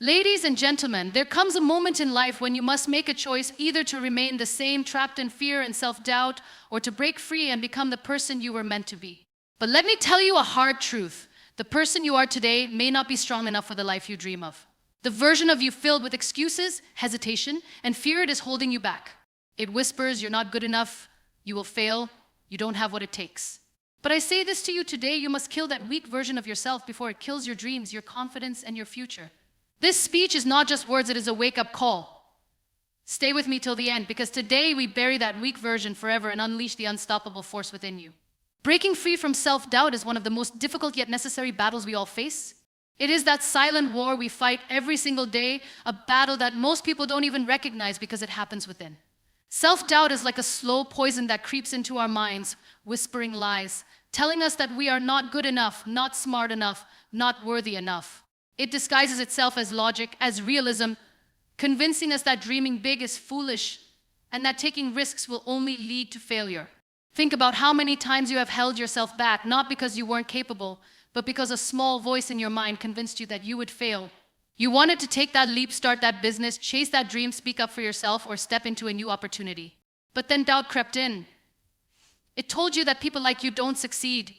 Ladies and gentlemen, there comes a moment in life when you must make a choice either to remain the same, trapped in fear and self-doubt, or to break free and become the person you were meant to be. But let me tell you a hard truth. The person you are today may not be strong enough for the life you dream of. The version of you filled with excuses, hesitation, and fear, it is holding you back. It whispers you're not good enough, you will fail, you don't have what it takes. But I say this to you today, you must kill that weak version of yourself before it kills your dreams, your confidence, and your future. This speech is not just words, it is a wake-up call. Stay with me till the end, because today we bury that weak version forever and unleash the unstoppable force within you. Breaking free from self-doubt is one of the most difficult yet necessary battles we all face. It is that silent war we fight every single day, a battle that most people don't even recognize because it happens within. Self-doubt is like a slow poison that creeps into our minds, whispering lies, telling us that we are not good enough, not smart enough, not worthy enough. It disguises itself as logic, as realism, convincing us that dreaming big is foolish and that taking risks will only lead to failure. Think about how many times you have held yourself back, not because you weren't capable, but because a small voice in your mind convinced you that you would fail. You wanted to take that leap, start that business, chase that dream, speak up for yourself, or step into a new opportunity. But then doubt crept in. It told you that people like you don't succeed.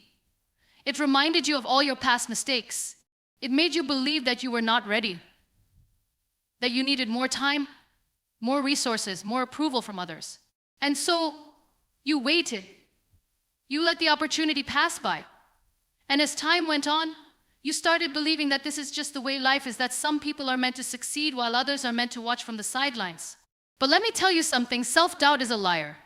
It reminded you of all your past mistakes. It made you believe that you were not ready, that you needed more time, more resources, more approval from others. And so you waited. You let the opportunity pass by. And as time went on, you started believing that this is just the way life is, that some people are meant to succeed while others are meant to watch from the sidelines. But let me tell you something, self-doubt is a liar.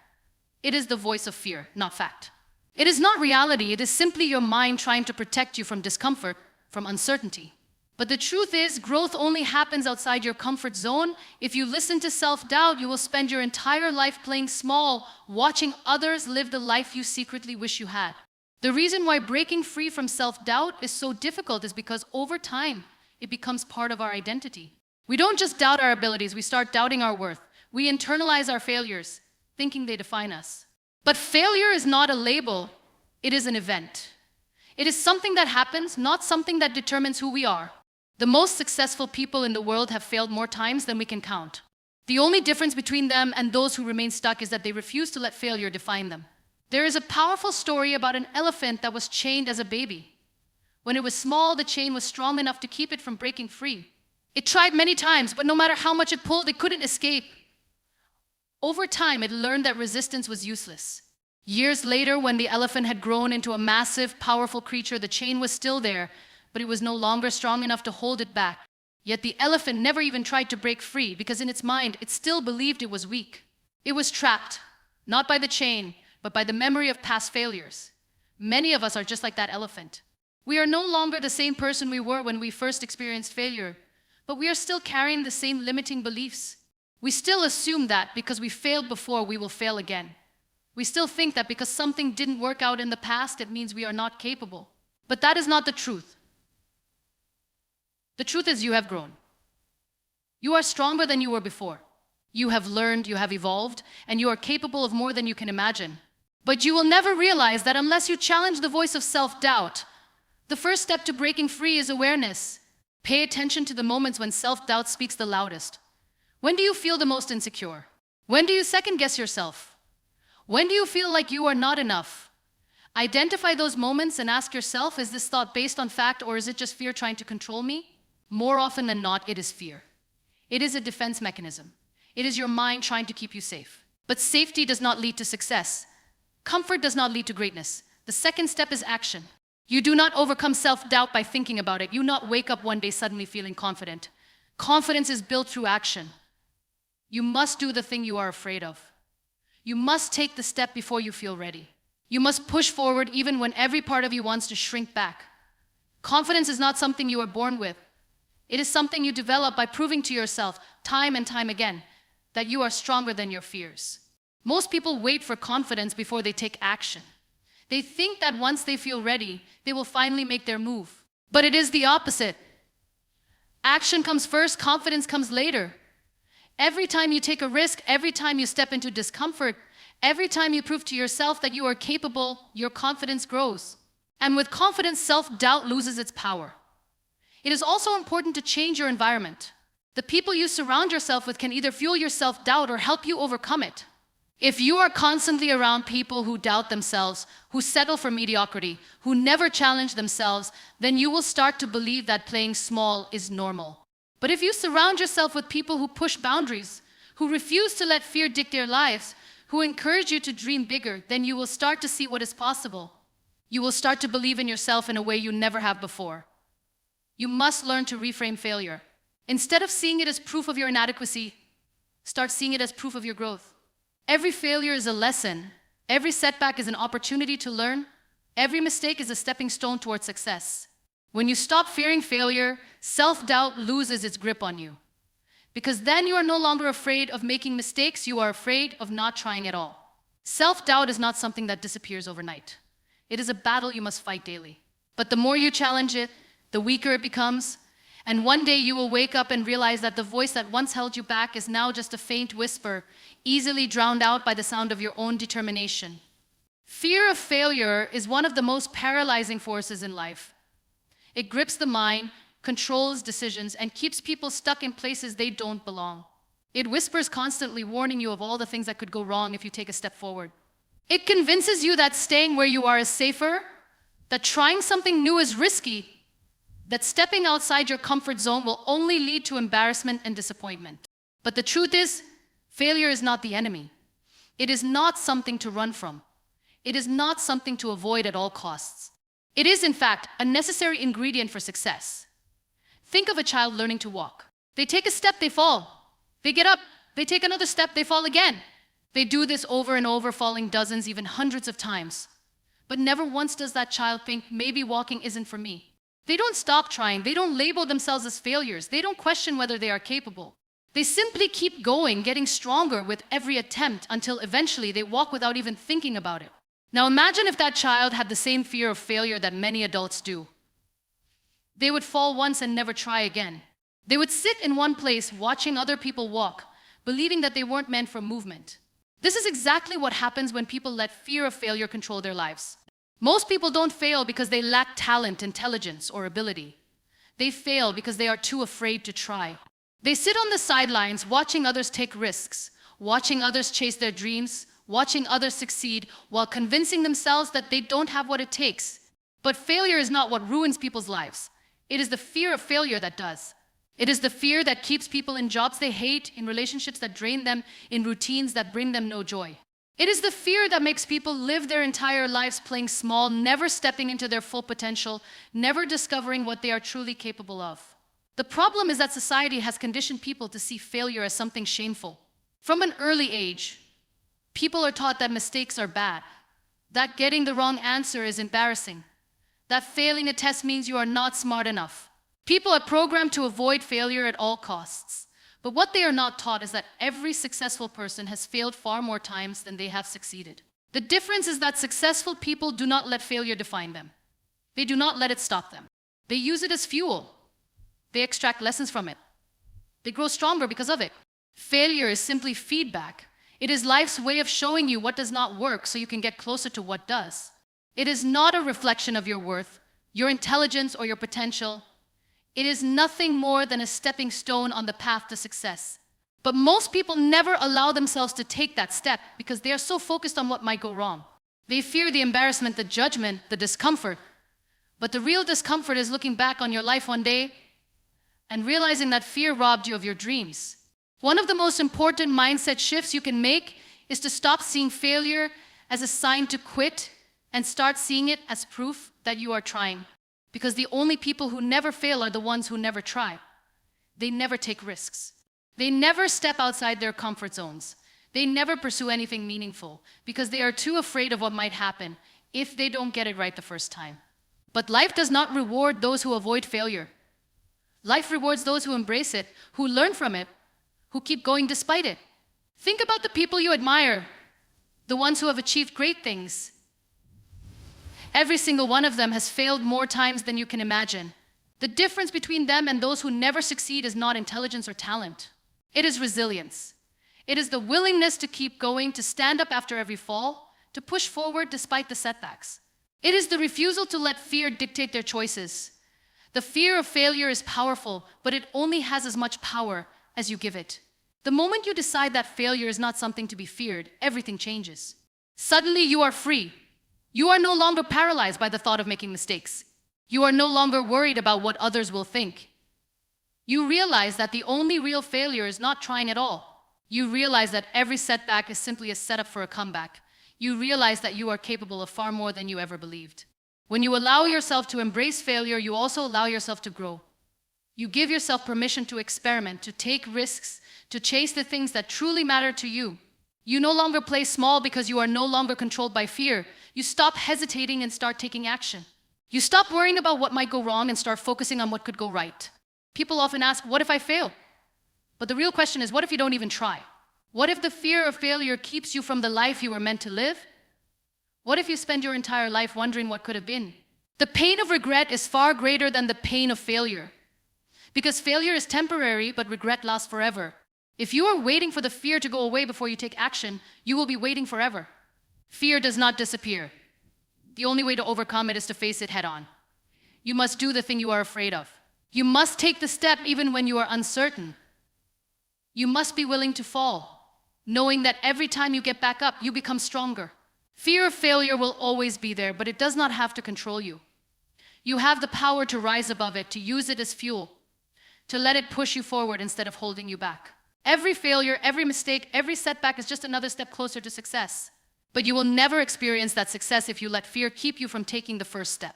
It is the voice of fear, not fact. It is not reality, it is simply your mind trying to protect you from discomfort, from uncertainty. But the truth is, growth only happens outside your comfort zone. If you listen to self-doubt, you will spend your entire life playing small, watching others live the life you secretly wish you had. The reason why breaking free from self-doubt is so difficult is because over time, it becomes part of our identity. We don't just doubt our abilities, we start doubting our worth. We internalize our failures, thinking they define us. But failure is not a label, it is an event. It is something that happens, not something that determines who we are. The most successful people in the world have failed more times than we can count. The only difference between them and those who remain stuck is that they refuse to let failure define them. There is a powerful story about an elephant that was chained as a baby. When it was small, the chain was strong enough to keep it from breaking free. It tried many times, but no matter how much it pulled, it couldn't escape. Over time, it learned that resistance was useless. Years later, when the elephant had grown into a massive, powerful creature, the chain was still there, but it was no longer strong enough to hold it back. Yet the elephant never even tried to break free, because in its mind, it still believed it was weak. It was trapped, not by the chain, but by the memory of past failures. Many of us are just like that elephant. We are no longer the same person we were when we first experienced failure, but we are still carrying the same limiting beliefs. We still assume that because we failed before, we will fail again. We still think that because something didn't work out in the past, it means we are not capable. But that is not the truth. The truth is you have grown. You are stronger than you were before. You have learned, you have evolved, and you are capable of more than you can imagine. But you will never realize that unless you challenge the voice of self-doubt. The first step to breaking free is awareness. Pay attention to the moments when self-doubt speaks the loudest. When do you feel the most insecure? When do you second-guess yourself? When do you feel like you are not enough? Identify those moments and ask yourself, is this thought based on fact or is it just fear trying to control me? More often than not, it is fear. It is a defense mechanism. It is your mind trying to keep you safe. But safety does not lead to success. Comfort does not lead to greatness. The second step is action. You do not overcome self-doubt by thinking about it. You not wake up one day suddenly feeling confident. Confidence is built through action. You must do the thing you are afraid of. You must take the step before you feel ready. You must push forward even when every part of you wants to shrink back. Confidence is not something you are born with. It is something you develop by proving to yourself time and time again that you are stronger than your fears. Most people wait for confidence before they take action. They think that once they feel ready, they will finally make their move. But it is the opposite. Action comes first, confidence comes later. Every time you take a risk, every time you step into discomfort, every time you prove to yourself that you are capable, your confidence grows. And with confidence, self-doubt loses its power. It is also important to change your environment. The people you surround yourself with can either fuel your self-doubt or help you overcome it. If you are constantly around people who doubt themselves, who settle for mediocrity, who never challenge themselves, then you will start to believe that playing small is normal. But if you surround yourself with people who push boundaries, who refuse to let fear dictate their lives, who encourage you to dream bigger, then you will start to see what is possible. You will start to believe in yourself in a way you never have before. You must learn to reframe failure. Instead of seeing it as proof of your inadequacy, start seeing it as proof of your growth. Every failure is a lesson. Every setback is an opportunity to learn. Every mistake is a stepping stone towards success. When you stop fearing failure, self-doubt loses its grip on you. Because then you are no longer afraid of making mistakes, you are afraid of not trying at all. Self-doubt is not something that disappears overnight. It is a battle you must fight daily. But the more you challenge it, the weaker it becomes. And one day you will wake up and realize that the voice that once held you back is now just a faint whisper, easily drowned out by the sound of your own determination. Fear of failure is one of the most paralyzing forces in life. It grips the mind, controls decisions, and keeps people stuck in places they don't belong. It whispers constantly, warning you of all the things that could go wrong if you take a step forward. It convinces you that staying where you are is safer, that trying something new is risky, that stepping outside your comfort zone will only lead to embarrassment and disappointment. But the truth is, failure is not the enemy. It is not something to run from. It is not something to avoid at all costs. It is, in fact, a necessary ingredient for success. Think of a child learning to walk. They take a step, they fall. They get up, they take another step, they fall again. They do this over and over, falling dozens, even hundreds of times. But never once does that child think, maybe walking isn't for me. They don't stop trying. They don't label themselves as failures. They don't question whether they are capable. They simply keep going, getting stronger with every attempt until eventually they walk without even thinking about it. Now imagine if that child had the same fear of failure that many adults do. They would fall once and never try again. They would sit in one place watching other people walk, believing that they weren't meant for movement. This is exactly what happens when people let fear of failure control their lives. Most people don't fail because they lack talent, intelligence, or ability. They fail because they are too afraid to try. They sit on the sidelines watching others take risks, watching others chase their dreams, watching others succeed while convincing themselves that they don't have what it takes. But failure is not what ruins people's lives. It is the fear of failure that does. It is the fear that keeps people in jobs they hate, in relationships that drain them, in routines that bring them no joy. It is the fear that makes people live their entire lives playing small, never stepping into their full potential, never discovering what they are truly capable of. The problem is that society has conditioned people to see failure as something shameful. From an early age, people are taught that mistakes are bad, that getting the wrong answer is embarrassing, that failing a test means you are not smart enough. People are programmed to avoid failure at all costs. But what they are not taught is that every successful person has failed far more times than they have succeeded. The difference is that successful people do not let failure define them. They do not let it stop them. They use it as fuel. They extract lessons from it. They grow stronger because of it. Failure is simply feedback. It is life's way of showing you what does not work so you can get closer to what does. It is not a reflection of your worth, your intelligence, or your potential. It is nothing more than a stepping stone on the path to success. But most people never allow themselves to take that step because they are so focused on what might go wrong. They fear the embarrassment, the judgment, the discomfort. But the real discomfort is looking back on your life one day and realizing that fear robbed you of your dreams. One of the most important mindset shifts you can make is to stop seeing failure as a sign to quit and start seeing it as proof that you are trying. Because the only people who never fail are the ones who never try. They never take risks. They never step outside their comfort zones. They never pursue anything meaningful because they are too afraid of what might happen if they don't get it right the first time. But life does not reward those who avoid failure. Life rewards those who embrace it, who learn from it, who keep going despite it. Think about the people you admire, the ones who have achieved great things. Every single one of them has failed more times than you can imagine. The difference between them and those who never succeed is not intelligence or talent. It is resilience. It is the willingness to keep going, to stand up after every fall, to push forward despite the setbacks. It is the refusal to let fear dictate their choices, The fear of failure is powerful, but it only has as much power as you give it. The moment you decide that failure is not something to be feared, everything changes. Suddenly you are free. You are no longer paralyzed by the thought of making mistakes. You are no longer worried about what others will think. You realize that the only real failure is not trying at all. You realize that every setback is simply a setup for a comeback. You realize that you are capable of far more than you ever believed. When you allow yourself to embrace failure, you also allow yourself to grow. You give yourself permission to experiment, to take risks, to chase the things that truly matter to you. You no longer play small because you are no longer controlled by fear. You stop hesitating and start taking action. You stop worrying about what might go wrong and start focusing on what could go right. People often ask, what if I fail? But the real question is, what if you don't even try? What if the fear of failure keeps you from the life you were meant to live? What if you spend your entire life wondering what could have been? The pain of regret is far greater than the pain of failure. Because failure is temporary, but regret lasts forever. If you are waiting for the fear to go away before you take action, you will be waiting forever. Fear does not disappear. The only way to overcome it is to face it head on. You must do the thing you are afraid of. You must take the step even when you are uncertain. You must be willing to fall, knowing that every time you get back up, you become stronger. Fear of failure will always be there, but it does not have to control you. You have the power to rise above it, to use it as fuel, to let it push you forward instead of holding you back. Every failure, every mistake, every setback is just another step closer to success. But you will never experience that success if you let fear keep you from taking the first step.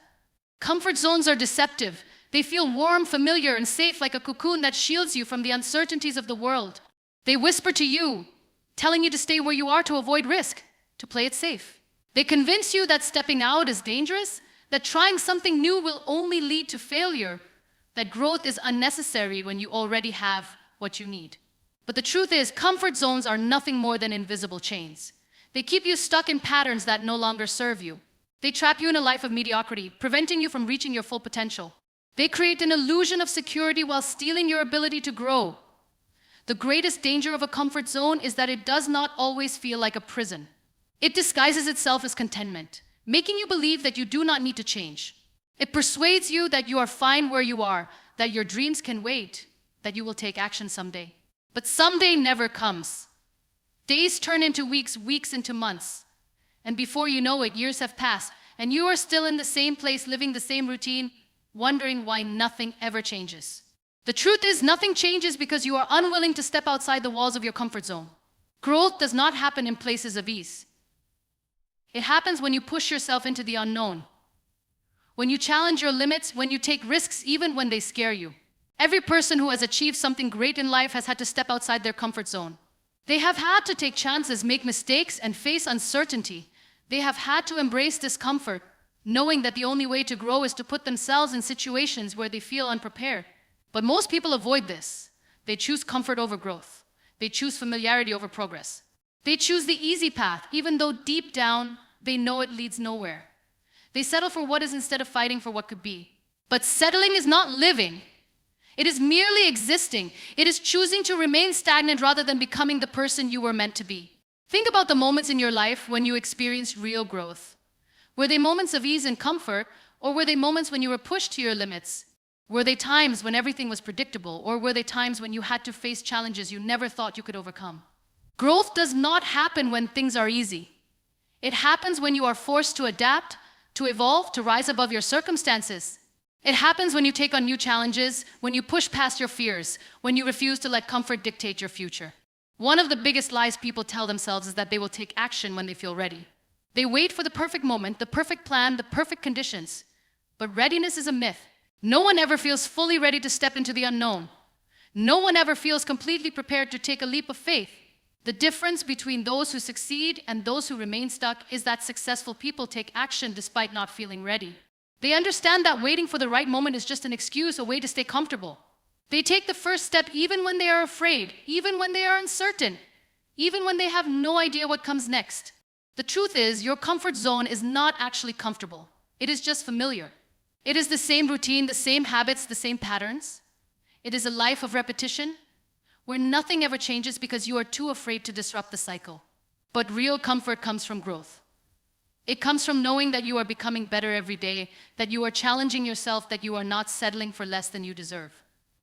Comfort zones are deceptive. They feel warm, familiar, and safe, like a cocoon that shields you from the uncertainties of the world. They whisper to you, telling you to stay where you are to avoid risk, to play it safe. They convince you that stepping out is dangerous, that trying something new will only lead to failure, that growth is unnecessary when you already have what you need. But the truth is, comfort zones are nothing more than invisible chains. They keep you stuck in patterns that no longer serve you. They trap you in a life of mediocrity, preventing you from reaching your full potential. They create an illusion of security while stealing your ability to grow. The greatest danger of a comfort zone is that it does not always feel like a prison. It disguises itself as contentment, making you believe that you do not need to change. It persuades you that you are fine where you are, that your dreams can wait, that you will take action someday. But someday never comes. Days turn into weeks, weeks into months. And before you know it, years have passed, and you are still in the same place, living the same routine, wondering why nothing ever changes. The truth is, nothing changes because you are unwilling to step outside the walls of your comfort zone. Growth does not happen in places of ease. It happens when you push yourself into the unknown. When you challenge your limits, when you take risks even when they scare you. Every person who has achieved something great in life has had to step outside their comfort zone. They have had to take chances, make mistakes, and face uncertainty. They have had to embrace discomfort, knowing that the only way to grow is to put themselves in situations where they feel unprepared. But most people avoid this. They choose comfort over growth. They choose familiarity over progress. They choose the easy path, even though deep down they know it leads nowhere. They settle for what is instead of fighting for what could be. But settling is not living. It is merely existing. It is choosing to remain stagnant rather than becoming the person you were meant to be. Think about the moments in your life when you experienced real growth. Were they moments of ease and comfort, or were they moments when you were pushed to your limits? Were they times when everything was predictable, or were they times when you had to face challenges you never thought you could overcome? Growth does not happen when things are easy. It happens when you are forced to adapt, to evolve, to rise above your circumstances. It happens when you take on new challenges, when you push past your fears, when you refuse to let comfort dictate your future. One of the biggest lies people tell themselves is that they will take action when they feel ready. They wait for the perfect moment, the perfect plan, the perfect conditions. But readiness is a myth. No one ever feels fully ready to step into the unknown. No one ever feels completely prepared to take a leap of faith. The difference between those who succeed and those who remain stuck is that successful people take action despite not feeling ready. They understand that waiting for the right moment is just an excuse, a way to stay comfortable. They take the first step even when they are afraid, even when they are uncertain, even when they have no idea what comes next. The truth is, your comfort zone is not actually comfortable. It is just familiar. It is the same routine, the same habits, the same patterns. It is a life of repetition, where nothing ever changes because you are too afraid to disrupt the cycle. But real comfort comes from growth. It comes from knowing that you are becoming better every day, that you are challenging yourself, that you are not settling for less than you deserve.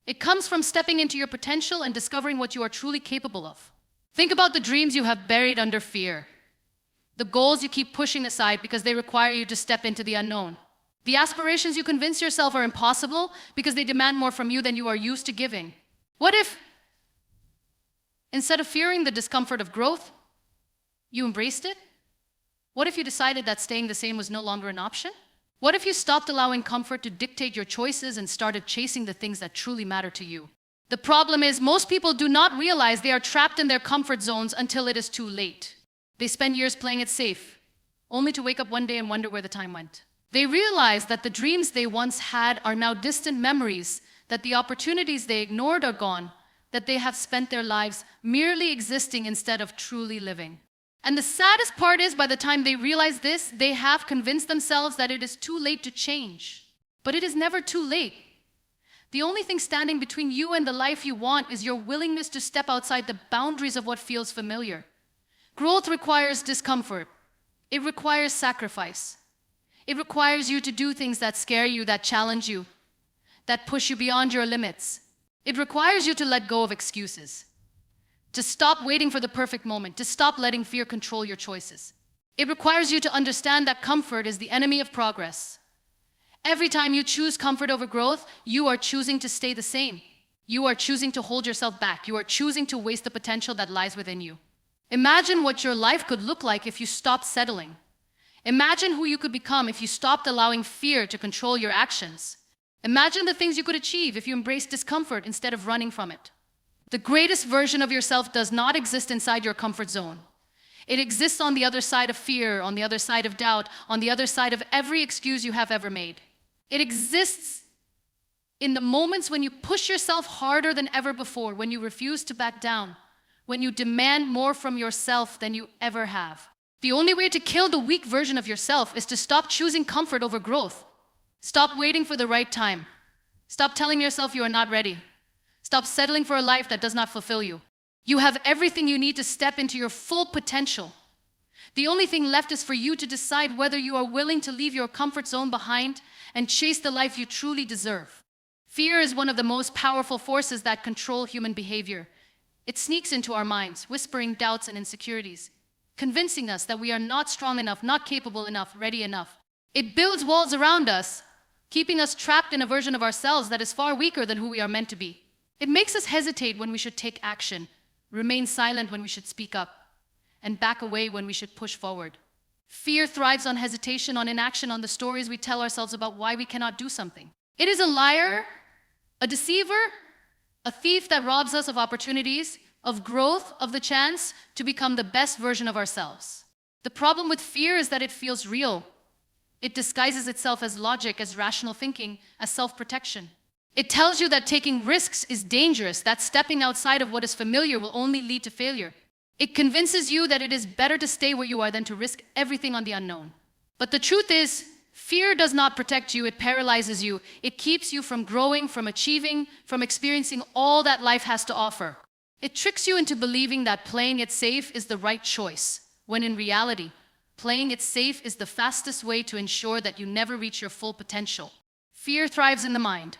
It comes from stepping into your potential and discovering what you are truly capable of. Think about the dreams you have buried under fear, the goals you keep pushing aside because they require you to step into the unknown, the aspirations you convince yourself are impossible because they demand more from you than you are used to giving. What if, instead of fearing the discomfort of growth, you embraced it? What if you decided that staying the same was no longer an option? What if you stopped allowing comfort to dictate your choices and started chasing the things that truly matter to you? The problem is, most people do not realize they are trapped in their comfort zones until it is too late. They spend years playing it safe, only to wake up one day and wonder where the time went. They realize that the dreams they once had are now distant memories, that the opportunities they ignored are gone, that they have spent their lives merely existing instead of truly living. And the saddest part is, by the time they realize this, they have convinced themselves that it is too late to change. But it is never too late. The only thing standing between you and the life you want is your willingness to step outside the boundaries of what feels familiar. Growth requires discomfort. It requires sacrifice. It requires you to do things that scare you, that challenge you, that push you beyond your limits. It requires you to let go of excuses, to stop waiting for the perfect moment, to stop letting fear control your choices. It requires you to understand that comfort is the enemy of progress. Every time you choose comfort over growth, you are choosing to stay the same. You are choosing to hold yourself back. You are choosing to waste the potential that lies within you. Imagine what your life could look like if you stopped settling. Imagine who you could become if you stopped allowing fear to control your actions. Imagine the things you could achieve if you embraced discomfort instead of running from it. The greatest version of yourself does not exist inside your comfort zone. It exists on the other side of fear, on the other side of doubt, on the other side of every excuse you have ever made. It exists in the moments when you push yourself harder than ever before, when you refuse to back down, when you demand more from yourself than you ever have. The only way to kill the weak version of yourself is to stop choosing comfort over growth. Stop waiting for the right time. Stop telling yourself you are not ready. Stop settling for a life that does not fulfill you. You have everything you need to step into your full potential. The only thing left is for you to decide whether you are willing to leave your comfort zone behind and chase the life you truly deserve. Fear is one of the most powerful forces that control human behavior. It sneaks into our minds, whispering doubts and insecurities, convincing us that we are not strong enough, not capable enough, ready enough. It builds walls around us, keeping us trapped in a version of ourselves that is far weaker than who we are meant to be. It makes us hesitate when we should take action, remain silent when we should speak up, and back away when we should push forward. Fear thrives on hesitation, on inaction, on the stories we tell ourselves about why we cannot do something. It is a liar, a deceiver, a thief that robs us of opportunities, of growth, of the chance to become the best version of ourselves. The problem with fear is that it feels real. It disguises itself as logic, as rational thinking, as self-protection. It tells you that taking risks is dangerous, that stepping outside of what is familiar will only lead to failure. It convinces you that it is better to stay where you are than to risk everything on the unknown. But the truth is, fear does not protect you, it paralyzes you. It keeps you from growing, from achieving, from experiencing all that life has to offer. It tricks you into believing that playing it safe is the right choice, when in reality, playing it safe is the fastest way to ensure that you never reach your full potential. Fear thrives in the mind.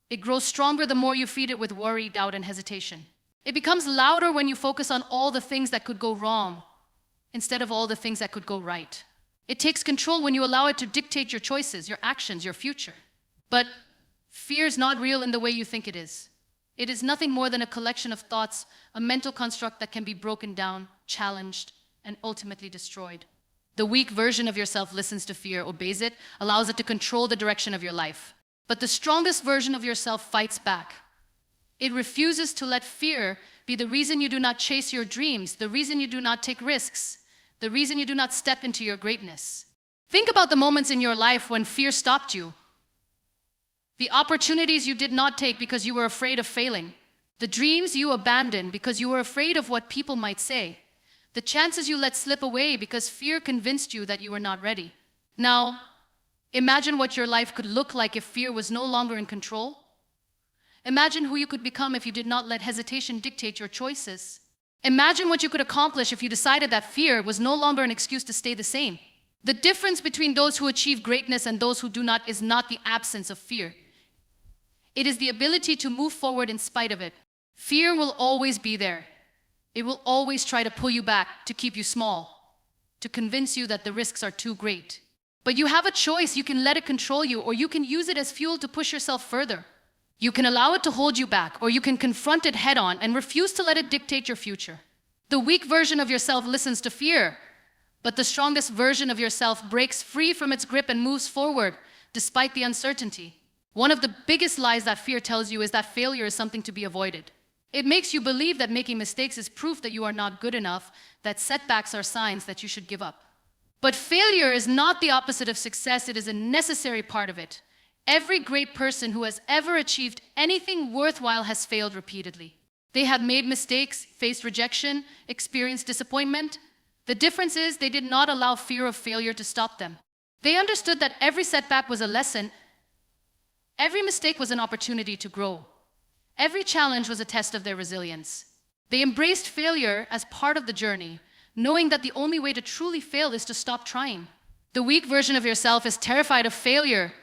It grows stronger the more you feed it with worry, doubt, and hesitation. It becomes louder when you focus on all the things that could go wrong instead of all the things that could go right. It takes control when you allow it to dictate your choices, your actions, your future. But fear is not real in the way you think it is. It is nothing more than a collection of thoughts, a mental construct that can be broken down, challenged, and ultimately destroyed. The weak version of yourself listens to fear, obeys it, allows it to control the direction of your life. But the strongest version of yourself fights back. It refuses to let fear be the reason you do not chase your dreams, the reason you do not take risks, the reason you do not step into your greatness. Think about the moments in your life when fear stopped you. The opportunities you did not take because you were afraid of failing. The dreams you abandoned because you were afraid of what people might say. The chances you let slip away because fear convinced you that you were not ready. Now, imagine what your life could look like if fear was no longer in control. Imagine who you could become if you did not let hesitation dictate your choices. Imagine what you could accomplish if you decided that fear was no longer an excuse to stay the same. The difference between those who achieve greatness and those who do not is not the absence of fear. It is the ability to move forward in spite of it. Fear will always be there. It will always try to pull you back, to keep you small, to convince you that the risks are too great. But you have a choice. You can let it control you, or you can use it as fuel to push yourself further. You can allow it to hold you back, or you can confront it head on and refuse to let it dictate your future. The weak version of yourself listens to fear, but the strongest version of yourself breaks free from its grip and moves forward, despite the uncertainty. One of the biggest lies that fear tells you is that failure is something to be avoided. It makes you believe that making mistakes is proof that you are not good enough, that setbacks are signs that you should give up. But failure is not the opposite of success. It is a necessary part of it. Every great person who has ever achieved anything worthwhile has failed repeatedly. They have made mistakes, faced rejection, experienced disappointment. The difference is they did not allow fear of failure to stop them. They understood that every setback was a lesson. Every mistake was an opportunity to grow. Every challenge was a test of their resilience. They embraced failure as part of the journey, knowing that the only way to truly fail is to stop trying. The weak version of yourself is terrified of failure.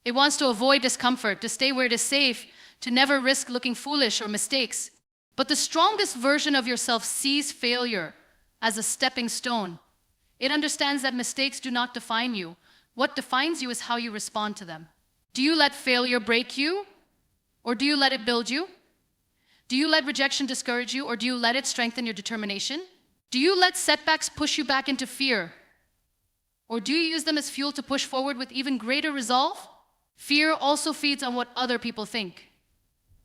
It wants to avoid discomfort, to stay where it is safe, to never risk looking foolish or mistakes. But the strongest version of yourself sees failure as a stepping stone. It understands that mistakes do not define you. What defines you is how you respond to them. Do you let failure break you? Or do you let it build you? Do you let rejection discourage you, or do you let it strengthen your determination? Do you let setbacks push you back into fear? Or do you use them as fuel to push forward with even greater resolve? Fear also feeds on what other people think.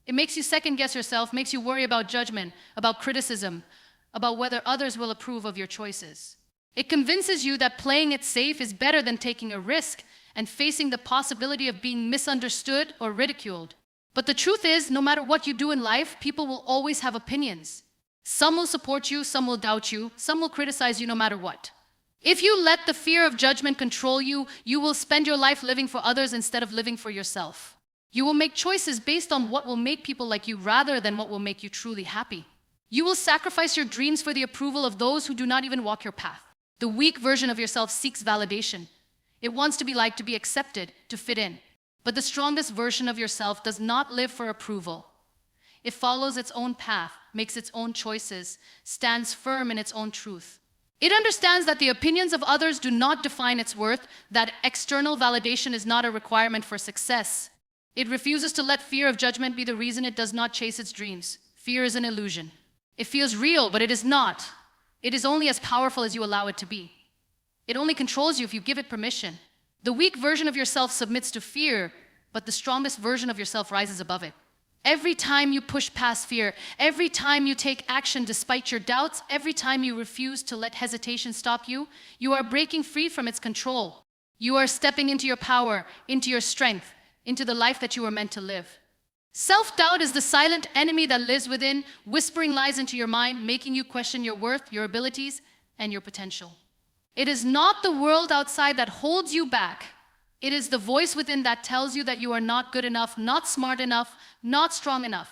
It makes you second-guess yourself, makes you worry about judgment, about criticism, about whether others will approve of your choices. It convinces you that playing it safe is better than taking a risk and facing the possibility of being misunderstood or ridiculed. But the truth is, no matter what you do in life, people will always have opinions. Some will support you, some will doubt you, some will criticize you no matter what. If you let the fear of judgment control you, you will spend your life living for others instead of living for yourself. You will make choices based on what will make people like you rather than what will make you truly happy. You will sacrifice your dreams for the approval of those who do not even walk your path. The weak version of yourself seeks validation. It wants to be liked, to be accepted, to fit in. But the strongest version of yourself does not live for approval. It follows its own path, makes its own choices, stands firm in its own truth. It understands that the opinions of others do not define its worth, that external validation is not a requirement for success. It refuses to let fear of judgment be the reason it does not chase its dreams. Fear is an illusion. It feels real, but it is not. It is only as powerful as you allow it to be. It only controls you if you give it permission. The weak version of yourself submits to fear, but the strongest version of yourself rises above it. Every time you push past fear, every time you take action despite your doubts, every time you refuse to let hesitation stop you, you are breaking free from its control. You are stepping into your power, into your strength, into the life that you were meant to live. Self-doubt is the silent enemy that lives within, whispering lies into your mind, making you question your worth, your abilities, and your potential. It is not the world outside that holds you back. It is the voice within that tells you that you are not good enough, not smart enough, not strong enough.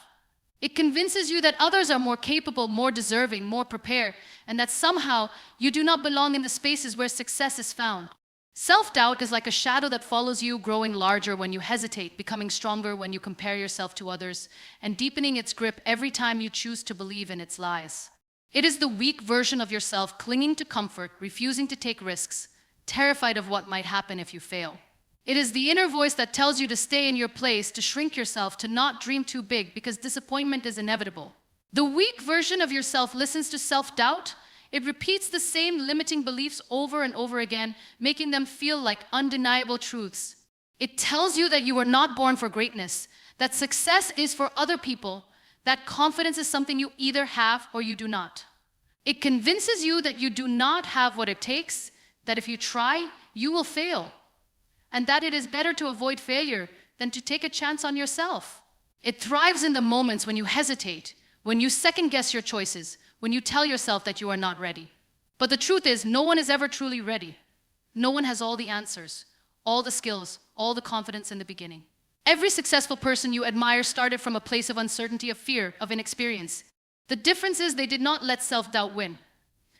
It convinces you that others are more capable, more deserving, more prepared, and that somehow you do not belong in the spaces where success is found. Self-doubt is like a shadow that follows you, growing larger when you hesitate, becoming stronger when you compare yourself to others, and deepening its grip every time you choose to believe in its lies. It is the weak version of yourself clinging to comfort, refusing to take risks, terrified of what might happen if you fail. It is the inner voice that tells you to stay in your place, to shrink yourself, to not dream too big because disappointment is inevitable. The weak version of yourself listens to self-doubt. It repeats the same limiting beliefs over and over again, making them feel like undeniable truths. It tells you that you were not born for greatness, that success is for other people, that confidence is something you either have or you do not. It convinces you that you do not have what it takes, that if you try, you will fail, and that it is better to avoid failure than to take a chance on yourself. It thrives in the moments when you hesitate, when you second-guess your choices, when you tell yourself that you are not ready. But the truth is, no one is ever truly ready. No one has all the answers, all the skills, all the confidence in the beginning. Every successful person you admire started from a place of uncertainty, of fear, of inexperience. The difference is they did not let self-doubt win.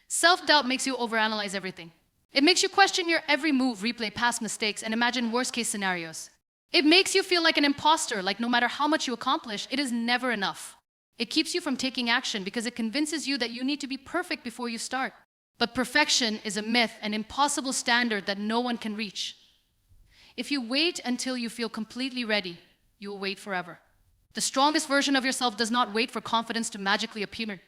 Self-doubt makes you overanalyze everything. It makes you question your every move, replay past mistakes, and imagine worst-case scenarios. It makes you feel like an imposter, like no matter how much you accomplish, it is never enough. It keeps you from taking action because it convinces you that you need to be perfect before you start. But perfection is a myth, an impossible standard that no one can reach. If you wait until you feel completely ready, you will wait forever. The strongest version of yourself does not wait for confidence to magically appear.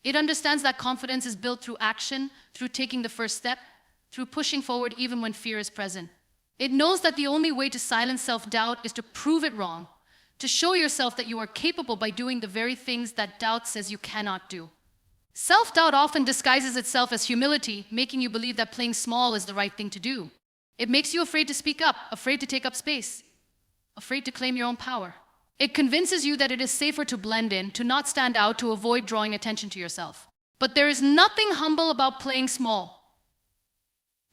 It understands that confidence is built through action, through taking the first step, through pushing forward even when fear is present. It knows that the only way to silence self-doubt is to prove it wrong, to show yourself that you are capable by doing the very things that doubt says you cannot do. Self-doubt often disguises itself as humility, making you believe that playing small is the right thing to do. It makes you afraid to speak up, afraid to take up space, afraid to claim your own power. It convinces you that it is safer to blend in, to not stand out, to avoid drawing attention to yourself. But there is nothing humble about playing small.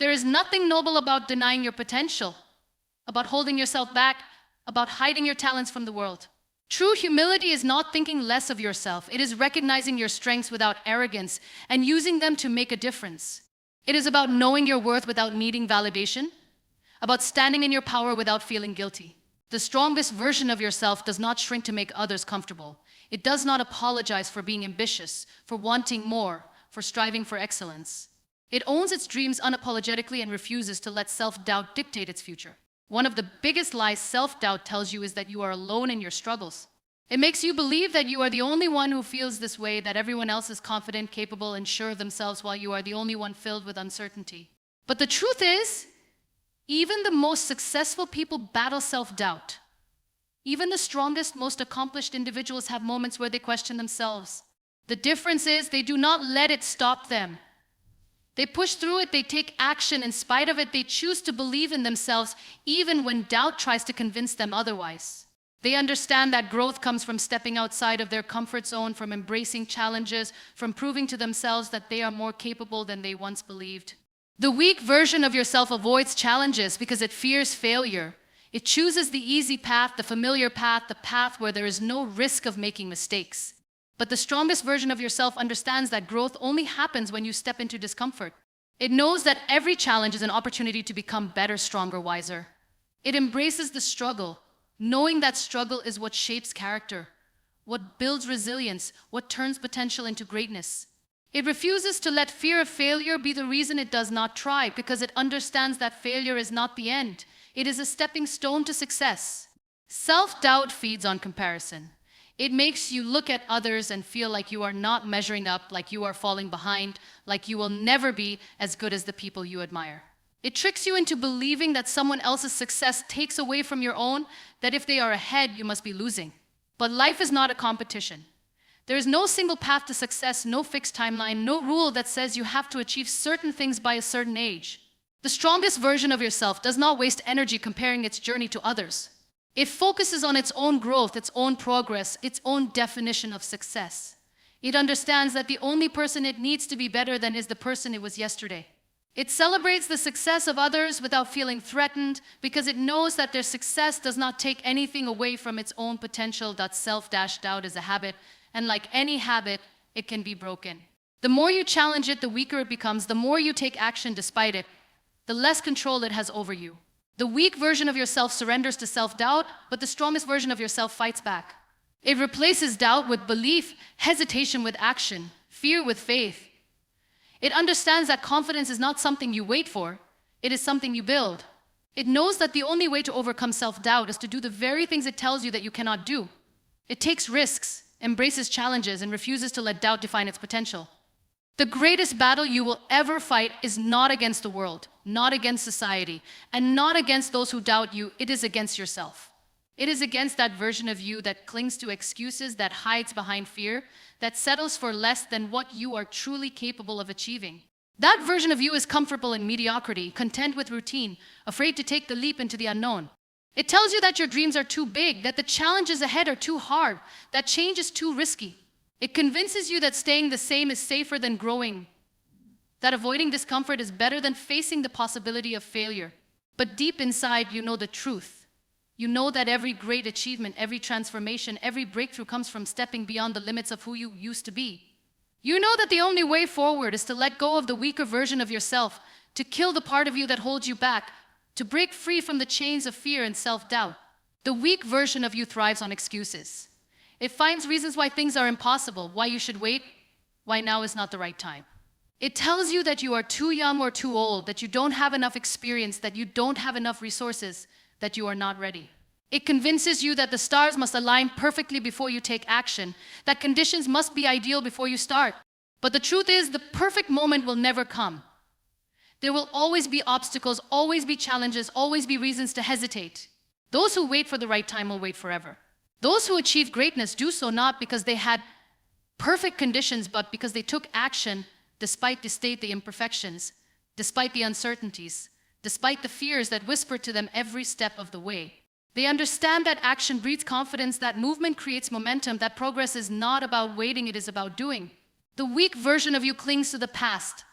There is nothing noble about denying your potential, about holding yourself back, about hiding your talents from the world. True humility is not thinking less of yourself. It is recognizing your strengths without arrogance and using them to make a difference. It is about knowing your worth without needing validation, about standing in your power without feeling guilty. The strongest version of yourself does not shrink to make others comfortable. It does not apologize for being ambitious, for wanting more, for striving for excellence. It owns its dreams unapologetically and refuses to let self-doubt dictate its future. One of the biggest lies self-doubt tells you is that you are alone in your struggles. It makes you believe that you are the only one who feels this way, that everyone else is confident, capable, and sure of themselves while you are the only one filled with uncertainty. But the truth is, even the most successful people battle self-doubt. Even the strongest, most accomplished individuals have moments where they question themselves. The difference is they do not let it stop them. They push through it, they take action. In spite of it, they choose to believe in themselves, even when doubt tries to convince them otherwise. They understand that growth comes from stepping outside of their comfort zone, from embracing challenges, from proving to themselves that they are more capable than they once believed. The weak version of yourself avoids challenges because it fears failure. It chooses the easy path, the familiar path, the path where there is no risk of making mistakes. But the strongest version of yourself understands that growth only happens when you step into discomfort. It knows that every challenge is an opportunity to become better, stronger, wiser. It embraces the struggle, knowing that struggle is what shapes character, what builds resilience, what turns potential into greatness. It refuses to let fear of failure be the reason it does not try, because it understands that failure is not the end. It is a stepping stone to success. Self-doubt feeds on comparison. It makes you look at others and feel like you are not measuring up, like you are falling behind, like you will never be as good as the people you admire. It tricks you into believing that someone else's success takes away from your own, that if they are ahead, you must be losing. But life is not a competition. There is no single path to success, no fixed timeline, no rule that says you have to achieve certain things by a certain age. The strongest version of yourself does not waste energy comparing its journey to others. It focuses on its own growth, its own progress, its own definition of success. It understands that the only person it needs to be better than is the person it was yesterday. It celebrates the success of others without feeling threatened because it knows that their success does not take anything away from its own potential. Self-doubt is a habit, and like any habit, it can be broken. The more you challenge it, the weaker it becomes. The more you take action despite it, the less control it has over you. The weak version of yourself surrenders to self-doubt, but the strongest version of yourself fights back. It replaces doubt with belief, hesitation with action, fear with faith. It understands that confidence is not something you wait for, it is something you build. It knows that the only way to overcome self-doubt is to do the very things it tells you that you cannot do. It takes risks, embraces challenges, and refuses to let doubt define its potential. The greatest battle you will ever fight is not against the world, not against society, and not against those who doubt you. It is against yourself. It is against that version of you that clings to excuses, that hides behind fear, that settles for less than what you are truly capable of achieving. That version of you is comfortable in mediocrity, content with routine, afraid to take the leap into the unknown. It tells you that your dreams are too big, that the challenges ahead are too hard, that change is too risky. It convinces you that staying the same is safer than growing, that avoiding discomfort is better than facing the possibility of failure. But deep inside, you know the truth. You know that every great achievement, every transformation, every breakthrough comes from stepping beyond the limits of who you used to be. You know that the only way forward is to let go of the weaker version of yourself, to kill the part of you that holds you back, to break free from the chains of fear and self-doubt. The weak version of you thrives on excuses. It finds reasons why things are impossible, why you should wait, why now is not the right time. It tells you that you are too young or too old, that you don't have enough experience, that you don't have enough resources, that you are not ready. It convinces you that the stars must align perfectly before you take action, that conditions must be ideal before you start. But the truth is, the perfect moment will never come. There will always be obstacles, always be challenges, always be reasons to hesitate. Those who wait for the right time will wait forever. Those who achieve greatness do so not because they had perfect conditions, but because they took action despite the imperfections, despite the uncertainties, despite the fears that whispered to them every step of the way. They understand that action breeds confidence, that movement creates momentum, that progress is not about waiting, it is about doing. The weak version of you clings to the past.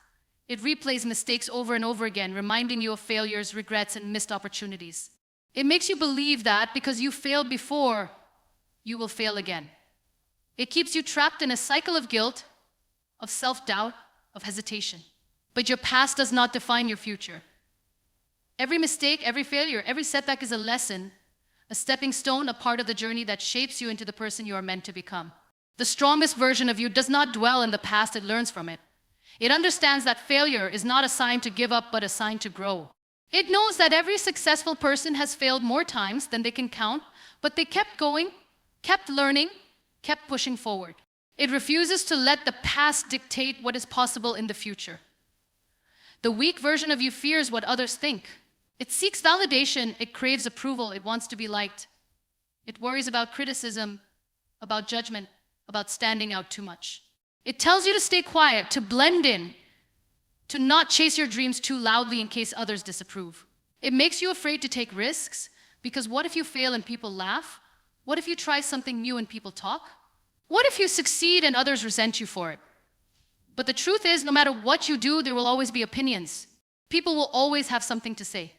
It replays mistakes over and over again, reminding you of failures, regrets, and missed opportunities. It makes you believe that because you failed before, you will fail again. It keeps you trapped in a cycle of guilt, of self-doubt, of hesitation. But your past does not define your future. Every mistake, every failure, every setback is a lesson, a stepping stone, a part of the journey that shapes you into the person you are meant to become. The strongest version of you does not dwell in the past, it learns from it. It understands that failure is not a sign to give up, but a sign to grow. It knows that every successful person has failed more times than they can count, but they kept going, kept learning, kept pushing forward. It refuses to let the past dictate what is possible in the future. The weak version of you fears what others think. It seeks validation, it craves approval, it wants to be liked. It worries about criticism, about judgment, about standing out too much. It tells you to stay quiet, to blend in, to not chase your dreams too loudly in case others disapprove. It makes you afraid to take risks, because what if you fail and people laugh? What if you try something new and people talk? What if you succeed and others resent you for it? But the truth is, no matter what you do, there will always be opinions. People will always have something to say.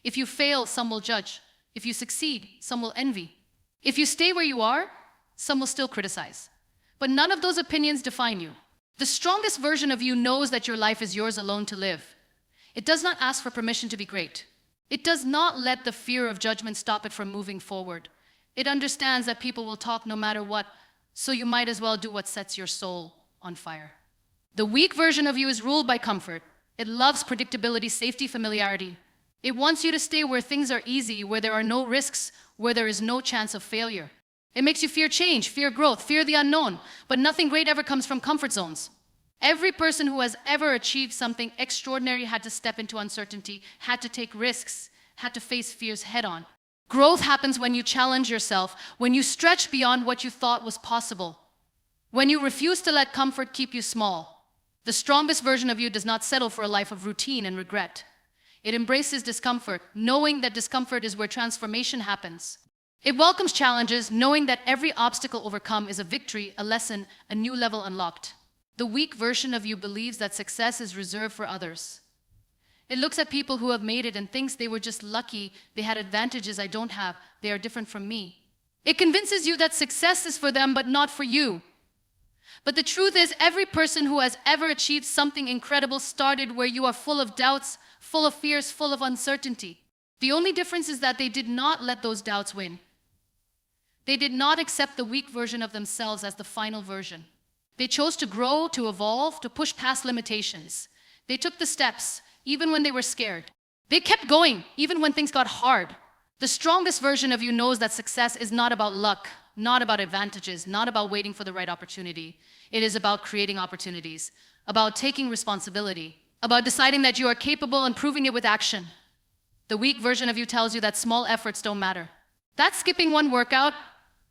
If you fail, some will judge. If you succeed, some will envy. If you stay where you are, some will still criticize. But none of those opinions define you. The strongest version of you knows that your life is yours alone to live. It does not ask for permission to be great. It does not let the fear of judgment stop it from moving forward. It understands that people will talk no matter what, so you might as well do what sets your soul on fire. The weak version of you is ruled by comfort. It loves predictability, safety, familiarity. It wants you to stay where things are easy, where there are no risks, where there is no chance of failure. It makes you fear change, fear growth, fear the unknown, but nothing great ever comes from comfort zones. Every person who has ever achieved something extraordinary had to step into uncertainty, had to take risks, had to face fears head on. Growth happens when you challenge yourself, when you stretch beyond what you thought was possible, when you refuse to let comfort keep you small. The strongest version of you does not settle for a life of routine and regret. It embraces discomfort, knowing that discomfort is where transformation happens. It welcomes challenges, knowing that every obstacle overcome is a victory, a lesson, a new level unlocked. The weak version of you believes that success is reserved for others. It looks at people who have made it and thinks they were just lucky, they had advantages I don't have, they are different from me. It convinces you that success is for them but not for you. But the truth is, every person who has ever achieved something incredible started where you are full of doubts, full of fears, full of uncertainty. The only difference is that they did not let those doubts win. They did not accept the weak version of themselves as the final version. They chose to grow, to evolve, to push past limitations. They took the steps, even when they were scared. They kept going, even when things got hard. The strongest version of you knows that success is not about luck, not about advantages, not about waiting for the right opportunity. It is about creating opportunities, about taking responsibility, about deciding that you are capable and proving it with action. The weak version of you tells you that small efforts don't matter. That's skipping one workout,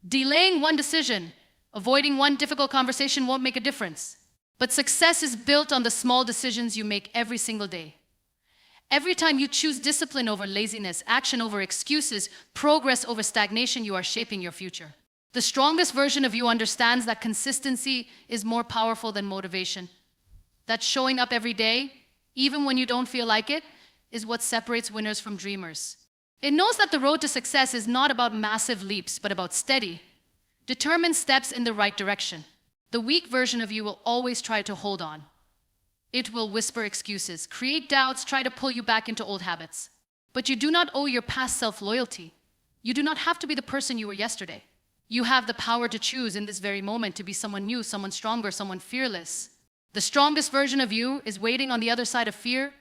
delaying one decision, avoiding one difficult conversation won't make a difference. But success is built on the small decisions you make every single day. Every time you choose discipline over laziness, action over excuses, progress over stagnation, you are shaping your future. The strongest version of you understands that consistency is more powerful than motivation. That showing up every day, even when you don't feel like it, is what separates winners from dreamers. It knows that the road to success is not about massive leaps, but about steady, determined steps in the right direction. The weak version of you will always try to hold on. It will whisper excuses, create doubts, try to pull you back into old habits. But you do not owe your past self loyalty. You do not have to be the person you were yesterday. You have the power to choose in this very moment to be someone new, someone stronger, someone fearless. The strongest version of you is waiting on the other side of fear,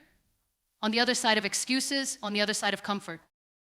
on the other side of excuses, on the other side of comfort.